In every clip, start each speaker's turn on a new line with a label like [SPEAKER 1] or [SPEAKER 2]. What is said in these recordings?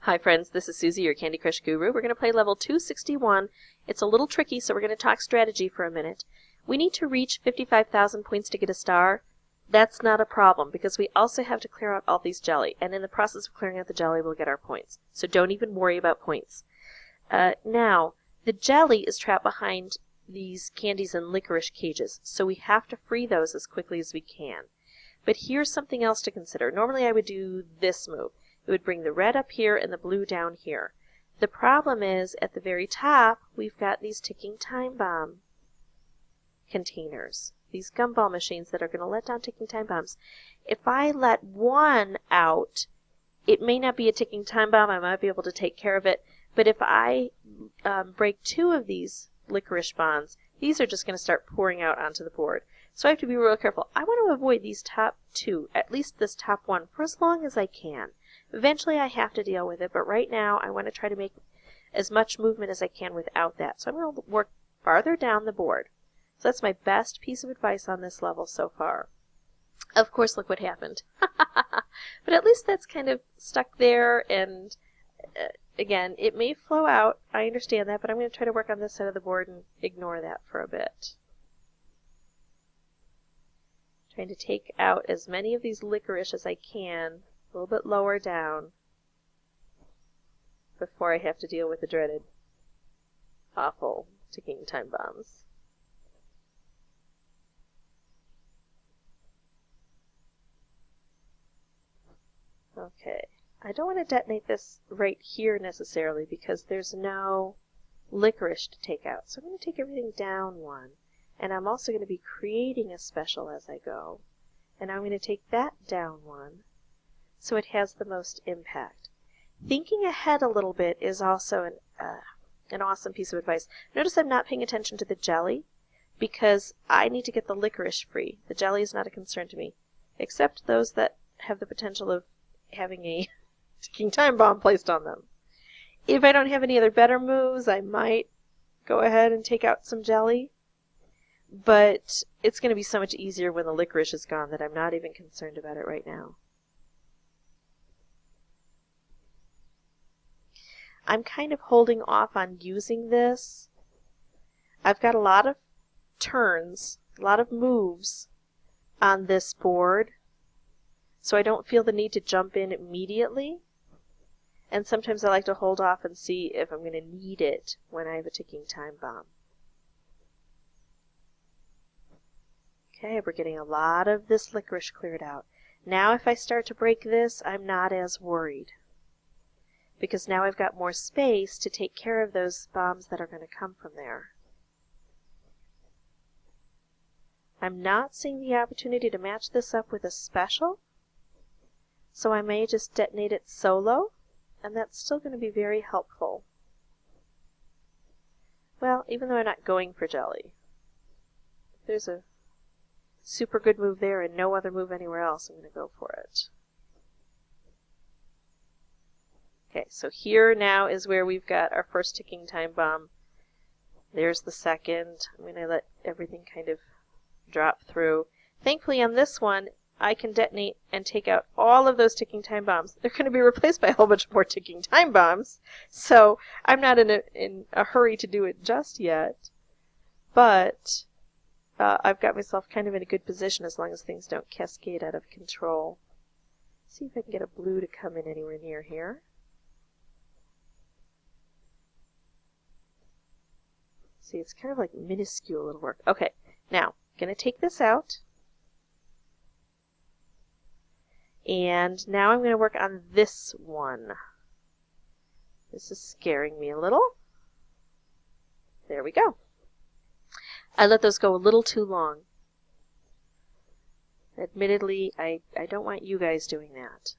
[SPEAKER 1] Hi friends, this is Susie, your Candy Crush Guru. We're going to play level 261. It's a little tricky, so we're going to talk strategy for a minute. We need to reach 55,000 points to get a star. That's not a problem, because we also have to clear out all these jelly, and in the process of clearing out the jelly, we'll get our points. So don't even worry about points. Now, the jelly is trapped behind these candies and licorice cages, so we have to free those as quickly as we can. But here's something else to consider. Normally I would do this move. It would bring the red up here and the blue down here. The problem is, at the very top, we've got these ticking time bomb containers. These gumball machines that are going to let down ticking time bombs. If I let one out, it may not be a ticking time bomb. I might be able to take care of it. But if I break two of these licorice bonds, these are just going to start pouring out onto the board. So I have to be real careful. I want to avoid these top two, at least this top one, for as long as I can. Eventually I have to deal with it, but right now I want to try to make as much movement as I can without that. So I'm going to work farther down the board. So that's my best piece of advice on this level so far. Of course, look what happened. But at least that's kind of stuck there, and again, it may flow out. I understand that, but I'm going to try to work on this side of the board and ignore that for a bit. Trying to take out as many of these licorice as I can, a little bit lower down, before I have to deal with the dreaded, awful ticking time bombs. Okay, I don't want to detonate this right here necessarily because there's no licorice to take out. So I'm going to take everything down one. And I'm also going to be creating a special as I go. And I'm going to take that down one so it has the most impact. Thinking ahead a little bit is also an awesome piece of advice. Notice I'm not paying attention to the jelly because I need to get the licorice free. The jelly is not a concern to me, except those that have the potential of having a ticking time bomb placed on them. If I don't have any other better moves, I might go ahead and take out some jelly. But it's going to be so much easier when the licorice is gone that I'm not even concerned about it right now. I'm kind of holding off on using this. I've got a lot of turns, a lot of moves on this board, so I don't feel the need to jump in immediately. And sometimes I like to hold off and see if I'm going to need it when I have a ticking time bomb. Okay, we're getting a lot of this licorice cleared out. Now if I start to break this, I'm not as worried, because now I've got more space to take care of those bombs that are going to come from there. I'm not seeing the opportunity to match this up with a special, so I may just detonate it solo, and that's still going to be very helpful. Well, even though I'm not going for jelly, if there's a super good move there and no other move anywhere else, I'm going to go for it. Okay, so here now is where we've got our first ticking time bomb. There's the second. I'm going to let everything kind of drop through. Thankfully on this one, I can detonate and take out all of those ticking time bombs. They're going to be replaced by a whole bunch more ticking time bombs, so I'm not in a hurry to do it just yet. But I've got myself kind of in a good position as long as things don't cascade out of control. See if I can get a blue to come in anywhere near here. See, it's kind of like minuscule little work. Okay, now, I'm going to take this out. And now I'm going to work on this one. This is scaring me a little. There we go. I let those go a little too long. Admittedly, I don't want you guys doing that.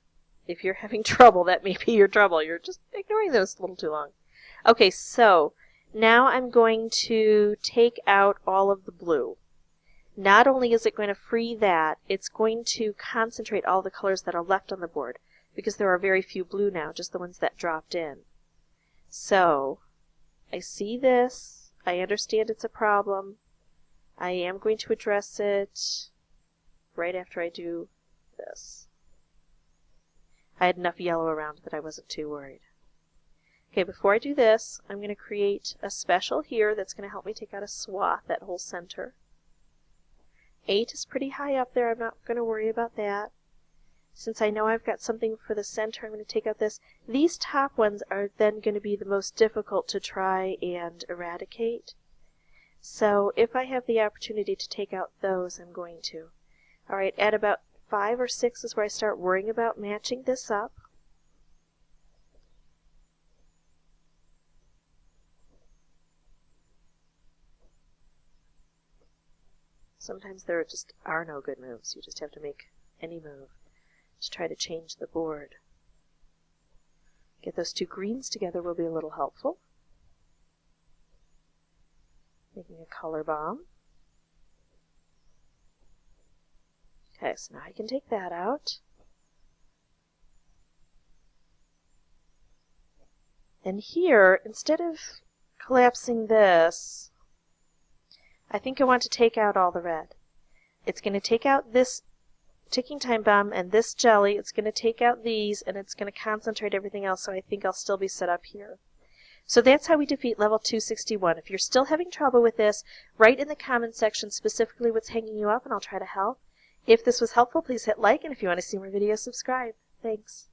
[SPEAKER 1] If you're having trouble, that may be your trouble. You're just ignoring those a little too long. Okay, so now I'm going to take out all of the blue. Not only is it going to free that, it's going to concentrate all the colors that are left on the board, because there are very few blue now, just the ones that dropped in. So, I see this. I understand it's a problem. I am going to address it right after I do this. I had enough yellow around that I wasn't too worried. Okay, before I do this, I'm going to create a special here that's going to help me take out a swath, that whole center. 8 is pretty high up there. I'm not going to worry about that. Since I know I've got something for the center, I'm going to take out this. These top ones are then going to be the most difficult to try and eradicate. So if I have the opportunity to take out those, I'm going to. Alright, at about 5 or 6 is where I start worrying about matching this up. Sometimes there just are no good moves. You just have to make any move to try to change the board. Get those two greens together will be a little helpful. Making a color bomb. Okay, so now I can take that out. And here, instead of collapsing this, I think I want to take out all the red. It's going to take out this ticking time bomb and this jelly. It's going to take out these, and it's going to concentrate everything else, so I think I'll still be set up here. So that's how we defeat level 261. If you're still having trouble with this, write in the comment section specifically what's hanging you up, and I'll try to help. If this was helpful, please hit like, and if you want to see more videos, subscribe. Thanks.